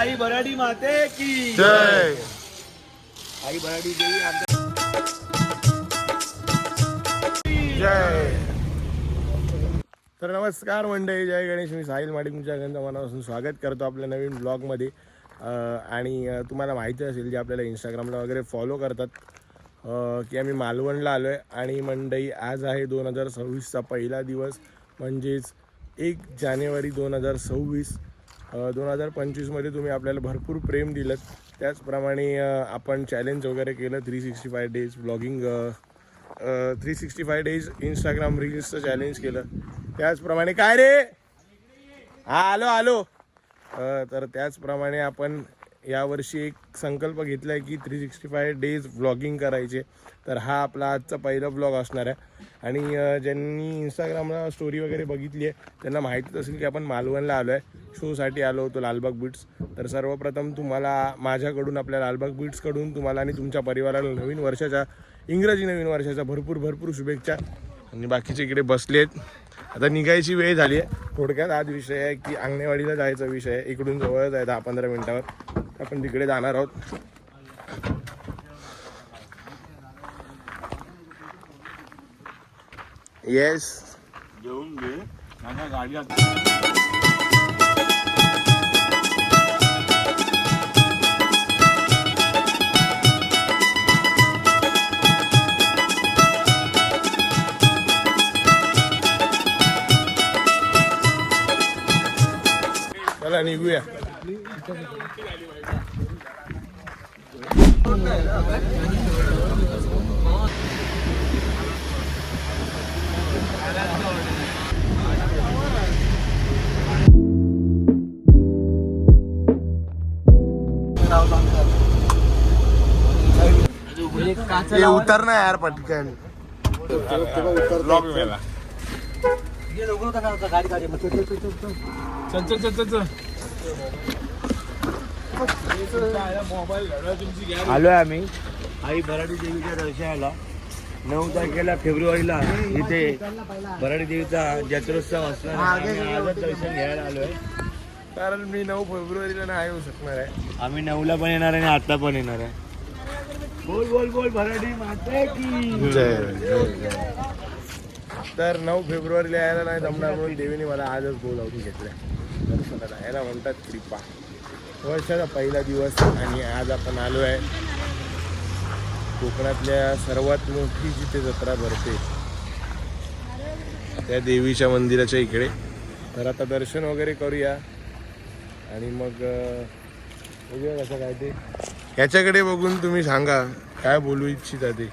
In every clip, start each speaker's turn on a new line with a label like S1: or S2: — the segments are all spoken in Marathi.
S1: आई भराडी माते की
S2: जय.
S1: आई भराडी देवी आमच्या
S2: जय. तर नमस्कार मंडळी, जय गणेश. मी साहिल माडी तुमच्या मनापासून स्वागत करतो आपल्या नवीन ब्लॉगमध्ये. आणि तुम्हाला माहिती असेल जे आपल्याला इंस्टाग्रामला वगैरे फॉलो करतात की आम्ही मालवणला आलो आहे. आणि मंडळी आज आहे 2026चा पहिला दिवस, म्हणजेच 1 जानेवारी 2026. 2025मध्ये तुम्ही आपल्याला भरपूर प्रेम दिलं, त्याचप्रमाणे आपण चॅलेंज वगैरे केलं 365 डेज ब्लॉगिंग, 365 डेज इंस्टाग्राम रील्सचं चॅलेंज केलं. त्याचप्रमाणे काय रे आलो आलो तर त्याचप्रमाणे आपण यावर्षी एक संकल्प घेतला आहे की 365 डेज व्लॉगिंग करायचे. तर हा आपला आजचा पहिला ब्लॉग असणार आहे. आणि ज्यांनी इंस्टाग्रामला स्टोरी वगैरे बघितली आहे त्यांना माहितीच असेल की आपण मालवणला आलो आहे, शोसाठी आलो होतो लालबाग बीट्स. तर सर्वप्रथम तुम्हाला माझ्याकडून, आपल्या लालबाग बीट्सकडून तुम्हाला आणि तुमच्या परिवाराला नवीन वर्षाच्या, इंग्रजी नवीन वर्षाच्या भरपूर शुभेच्छा. आणि बाकीचे इकडे बसले आहेत. आता निघायची वेळ झाली आहे. थोडक्यात आज विषय आहे की अंगणेवाडीला जायचा विषय आहे. इकडून जवळच आहे, 10-15 मिनिटावर आपण तिकडे जाणार आहोत. येस,
S1: घेऊन घे माझ्या गाडी.
S2: चला निघूया. ये उतर ना यार पटकन. ब्लॉग मेला.
S1: आलोय आम्ही आई भराडी देवीच्या दर्शनाला. 9 तारखेला फेब्रुवारीला इथे भराडी देवीचा जत्रोत्सव असणार आहे. आम्ही आजच दर्शन घ्यायला आलोय,
S2: कारण मी 9 फेब्रुवारीला नाही येऊ शकणार आहे.
S1: आम्ही 9ला पण येणार आहे आणि आता पण येणार आहे. बोल बोल बोल भराडी माते की
S2: जय. तर 9 फेब्रुवारीला यायला नाही जमणार म्हणून देवीने मला आजच बोलावून घेतलंय दर्शनाला. याला म्हणतात कृपा. वर्षाचा पहिला दिवस आणि आज आपण आलो आहे कोकणातल्या सर्वात मोठी जिथे जत्रा भरते त्या देवीच्या मंदिराच्या इकडे. तर आता दर्शन वगैरे करूया आणि मग बघूया कसं काय ते. ह्याच्याकडे बघून तुम्ही सांगा काय बोलू इच्छिता ते.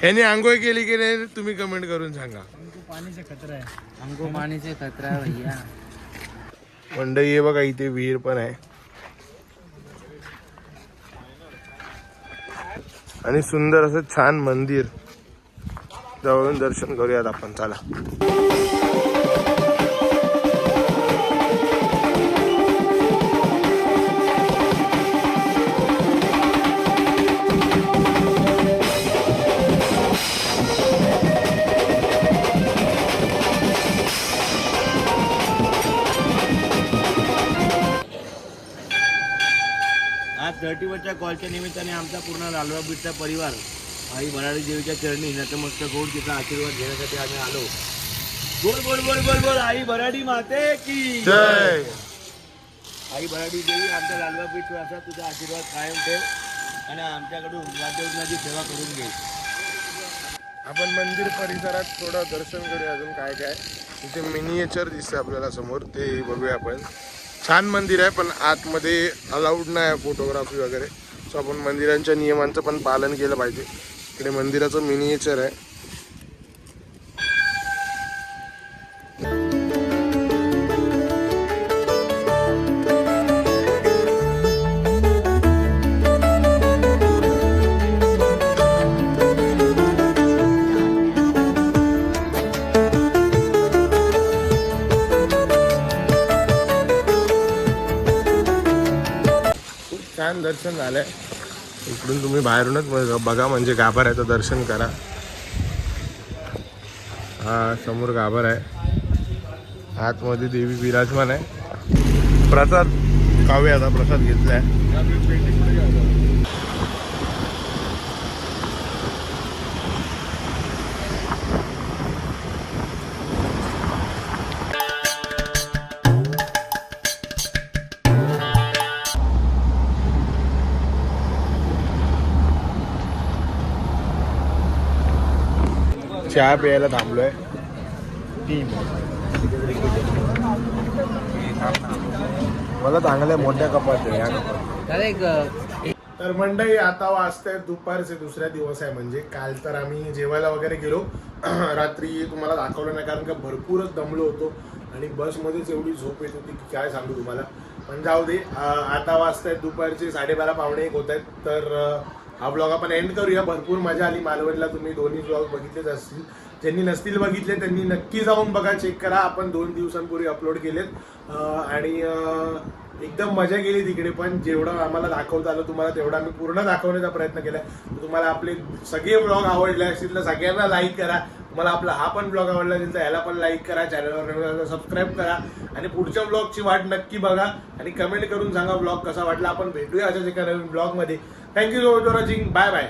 S2: ह्याने आंघोळ केली की नाही तुम्ही कमेंट करून सांगा.
S1: पाणीचे खतरा आहे, हमको पाणीचे खतरा आहे भैया.
S2: मंडई आहे बघा, इथे विहीर पण आहे आणि सुंदर असं छान मंदिर. जवळून दर्शन करूयात आपण, चला.
S1: आज 31च्या कॉलच्या निमित्ताने आमचा पूर्ण लालबाग बीटचा परिवार आई भराडी देवीच्या चरणी नतमस्तक होऊन तिचा आशीर्वाद घेण्यासाठी आम्ही आलो. बोल बोल बोल बोल बोल आई भराडी माते की
S2: जय.
S1: आई भराडी देवी आमच्या लालबाग बीट असा तुझा आशीर्वाद कायम ठेव आणि आमच्याकडून वाद्यवनाची सेवा करून घे.
S2: आपण मंदिर परिसरात थोडं दर्शन करूया. अजून काय काय इथे मिनिएचर दिसतं आपल्याला समोर, ते बघूया आपण. छान मंदिर आहे पण आतमध्ये अलाउड नाही फोटोग्राफी वगैरे. सो आपण मंदिरांच्या नियमांचं पण पालन केलं पाहिजे. इकडे मंदिराचं मिनिएचर आहे. छान दर्शन झालंय. इकडून तुम्ही बाहेरूनच बघा, म्हणजे गाभाऱ्याचं दर्शन करा. हा समोर गाभारा आहे, आतमध्ये देवी विराजमान आहे. प्रसाद खाऊया आता. प्रसाद घेतलाय. चहा प्यायला थांबलोय. मला चांगल्या मोठ्या कपात आहे या कपात. तर मंडळी आता वाजताय दुपारचे दुसऱ्या दिवस आहे. म्हणजे काल तर आम्ही जेवायला वगैरे गेलो. रात्री तुम्हाला दाखवलं नाही कारण का भरपूरच दमलो होतो आणि बसमध्येच एवढी झोप येत होती की काय सांगू तुम्हाला. पण जाऊ दे. आता वाजताय दुपारचे 12:30 पावणे 1 होत आहेत. तर हा ब्लॉग आपण एंड करूया. भरपूर मजा आली मालवणला. तुम्ही दोन्ही ब्लॉग बघितलेच असतील. ज्यांनी नसतील बघितले त्यांनी नक्की जाऊन बघा, चेक करा. आपण 2 दिवसांपूर्वी अपलोड केलेत आणि एकदम मजा गेली तिकडे. पण जेवढं आम्हाला दाखवता आलं तुम्हाला तेवढं आम्ही पूर्ण दाखवण्याचा प्रयत्न केला. तुम्हाला आपले सगळे ब्लॉग आवडले असतील तर सगळ्यांना लाईक करा. तुम्हाला आपला हा पण ब्लॉग आवडला असेल तर ह्याला पण लाईक करा. चॅनलवर सबस्क्राईब करा आणि पुढच्या ब्लॉगची वाट नक्की बघा आणि कमेंट करून सांगा ब्लॉग कसा वाटला. आपण भेटूया अशाच एका नवीन ब्लॉगमध्ये. Thank you so much for watching. Bye bye.